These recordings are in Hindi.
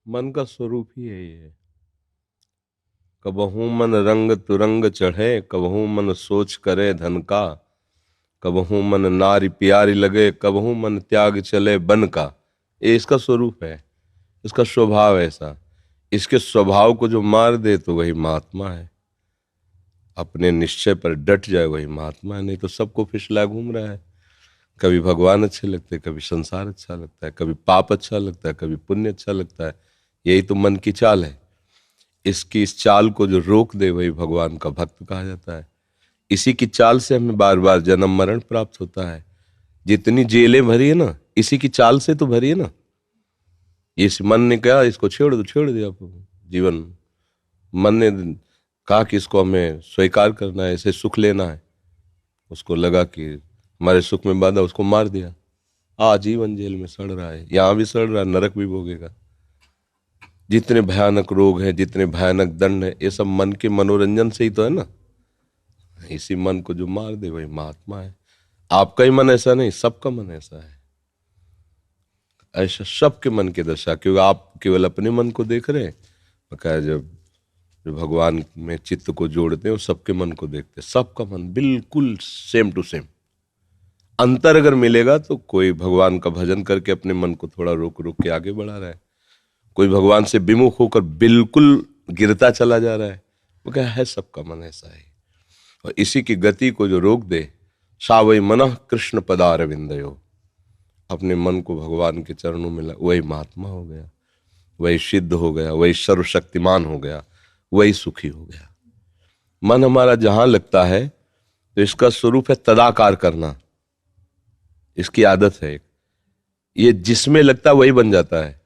मन का स्वरूप ही है ये। कबहू मन रंग तुरंग चढ़े, कबहू मन सोच करे धन का, कबहू मन नारी प्यारी लगे, कबहू मन त्याग चले बन का। ये इसका स्वरूप है, इसका स्वभाव ऐसा। इसके स्वभाव को जो मार दे तो वही महात्मा है। अपने निश्चय पर डट जाए वही महात्मा है, नहीं तो सबको फिसला घूम रहा है। कभी भगवान अच्छे लगते, कभी संसार अच्छा लगता है, कभी पाप अच्छा लगता है, कभी पुण्य अच्छा लगता है। यही तो मन की चाल है। इसकी इस चाल को जो रोक दे वही भगवान का भक्त कहा जाता है। इसी की चाल से हमें बार बार जन्म मरण प्राप्त होता है। जितनी जेलें भरी है ना, इसी की चाल से तो भरी है ना। इस मन ने कहा इसको छेड़ दो, छेड़ दिया जीवन। मन ने कहा कि इसको हमें स्वीकार करना है, इसे सुख लेना है। उसको लगा कि हमारे सुख में बाधा, उसको मार दिया। आजीवन जेल में सड़ रहा है, यहां भी सड़ रहा है, नरक भी भोगेगा। जितने भयानक रोग हैं, जितने भयानक दंड है, ये सब मन के मनोरंजन से ही तो है ना। इसी मन को जो मार दे वही महात्मा है। आपका ही मन ऐसा नहीं, सबका मन ऐसा है। ऐसा सबके मन की दशा, क्योंकि आप केवल अपने मन को देख रहे हैं। बकाया जब जो भगवान में चित्त को जोड़ते हैं वो सबके मन को देखते हैं। सबका मन बिल्कुल सेम टू सेम। अंतर अगर मिलेगा तो कोई भगवान का भजन करके अपने मन को थोड़ा रोक रोक के आगे बढ़ा रहा है, कोई भगवान से विमुख होकर बिल्कुल गिरता चला जा रहा है। वो क्या है, सबका मन ऐसा है। और इसी की गति को जो रोक दे, सा वही मनः कृष्ण पदारविंदयो, अपने मन को भगवान के चरणों में वही महात्मा हो गया, वही सिद्ध हो गया, वही सर्वशक्तिमान हो गया, वही सुखी हो गया। मन हमारा जहां लगता है तो इसका स्वरूप है तदाकार करना। इसकी आदत है, ये जिसमें लगता है वही बन जाता है।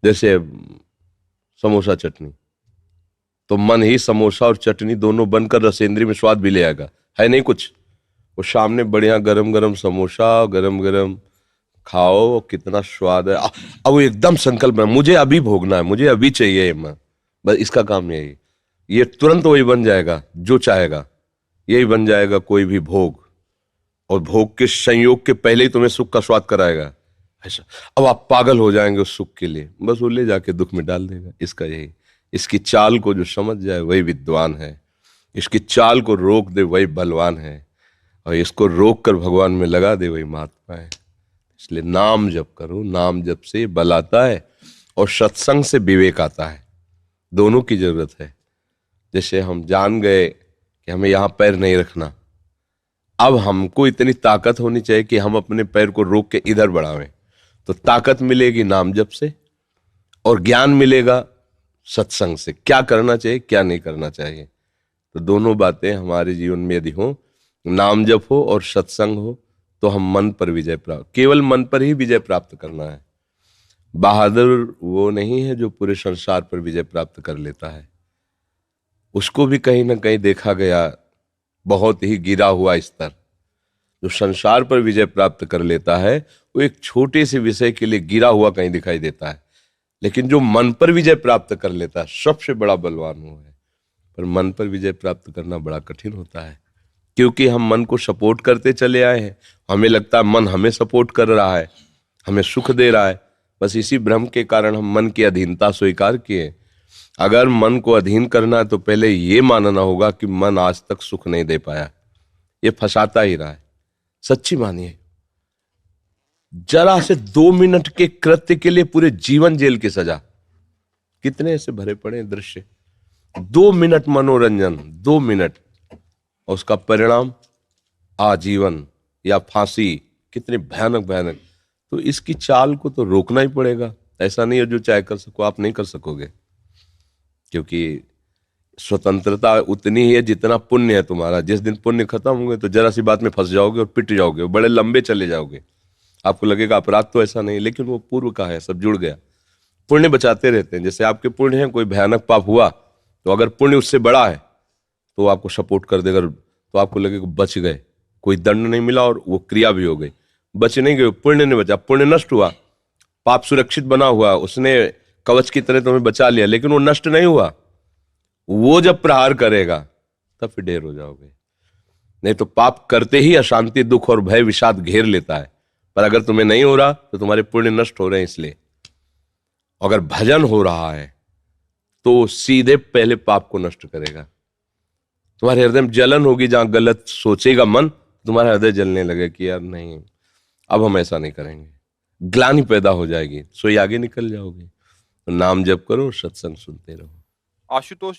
जैसे समोसा चटनी, तो मन ही समोसा और चटनी दोनों बनकर रसेंद्री में स्वाद भी ले आएगा, है नहीं कुछ। वो सामने बढ़िया गरम गरम समोसा, गरम गरम खाओ, कितना स्वाद है। अब वो एकदम संकल्प है, मुझे अभी भोगना है, मुझे अभी चाहिए मैं, बस इसका काम यही। ये तुरंत वही बन जाएगा जो चाहेगा, यही बन जाएगा कोई भी भोग। और भोग के संयोग के पहले ही तुम्हें सुख का स्वाद कराएगा ऐसा। अब आप पागल हो जाएंगे उस सुख के लिए, बस वो ले जाके दुख में डाल देगा। इसका यही, इसकी चाल को जो समझ जाए वही विद्वान है, इसकी चाल को रोक दे वही बलवान है, और इसको रोक कर भगवान में लगा दे वही महात्मा है। इसलिए नाम जप करो, नाम जप से बल आता है और सत्संग से विवेक आता है। दोनों की जरूरत है। जैसे हम जान गए कि हमें यहां पैर नहीं रखना, अब हमको इतनी ताकत होनी चाहिए कि हम अपने पैर को रोक के इधर बढ़ावें। तो ताकत मिलेगी नाम जप से, और ज्ञान मिलेगा सत्संग से, क्या करना चाहिए क्या नहीं करना चाहिए। तो दोनों बातें हमारे जीवन में यदि हो, नाम जप हो और सत्संग हो, तो हम मन पर विजय प्राप्त, केवल मन पर ही विजय प्राप्त करना है। बहादुर वो नहीं है जो पूरे संसार पर विजय प्राप्त कर लेता है। उसको भी कहीं ना कहीं देखा गया बहुत ही गिरा हुआ स्तर। जो संसार पर विजय प्राप्त कर लेता है वो एक छोटे से विषय के लिए गिरा हुआ कहीं दिखाई देता है, लेकिन जो मन पर विजय प्राप्त कर लेता है सबसे बड़ा बलवान वो है। पर मन पर विजय प्राप्त करना बड़ा कठिन होता है, क्योंकि हम मन को सपोर्ट करते चले आए हैं। हमें लगता है मन हमें सपोर्ट कर रहा है, हमें सुख दे रहा है। बस इसी भ्रम के कारण हम मन की अधीनता स्वीकार किए। अगर मन को अधीन करना है तो पहले ये मानना होगा कि मन आज तक सुख नहीं दे पाया, ये फंसाता ही रहा है। सच्ची मानिए, जरा से 2 मिनट के कृत्य के लिए पूरे जीवन जेल की सजा, कितने ऐसे भरे पड़े दृश्य। 2 मिनट मनोरंजन, 2 मिनट, और उसका परिणाम आजीवन या फांसी। कितने भयानक भयानक। तो इसकी चाल को तो रोकना ही पड़ेगा। ऐसा नहीं है जो चाहे कर सको, आप नहीं कर सकोगे, क्योंकि स्वतंत्रता उतनी ही है जितना पुण्य है तुम्हारा। जिस दिन पुण्य खत्म होंगे तो जरा सी बात में फंस जाओगे और पिट जाओगे, बड़े लंबे चले जाओगे। आपको लगेगा अपराध तो ऐसा नहीं, लेकिन वो पूर्व का है, सब जुड़ गया। पुण्य बचाते रहते हैं। जैसे आपके पुण्य है, कोई भयानक पाप हुआ तो अगर पुण्य उससे बड़ा है तो वो आपको सपोर्ट कर देगा, तो आपको लगेगा बच गए, कोई दंड नहीं मिला और वो क्रिया भी हो गई। बच नहीं गए, पुण्य नहीं बचा, पुण्य नष्ट हुआ, पाप सुरक्षित बना हुआ, उसने कवच की तरह तुम्हें बचा लिया, लेकिन वो नष्ट नहीं हुआ। वो जब प्रहार करेगा तब फिर ढेर हो जाओगे। नहीं तो पाप करते ही अशांति, दुख और भय विषाद घेर लेता है। पर अगर तुम्हें नहीं हो रहा तो तुम्हारे पुण्य नष्ट हो रहे हैं। इसलिए अगर भजन हो रहा है तो सीधे पहले पाप को नष्ट करेगा। तुम्हारे हृदय में जलन होगी, जहां गलत सोचेगा मन, तुम्हारा हृदय जलने लगे कि यार नहीं, अब हम ऐसा नहीं करेंगे। ग्लानि पैदा हो जाएगी, सो ही आगे निकल जाओगे। तो नाम जप करो, सत्संग सुनते रहो। आशुतोष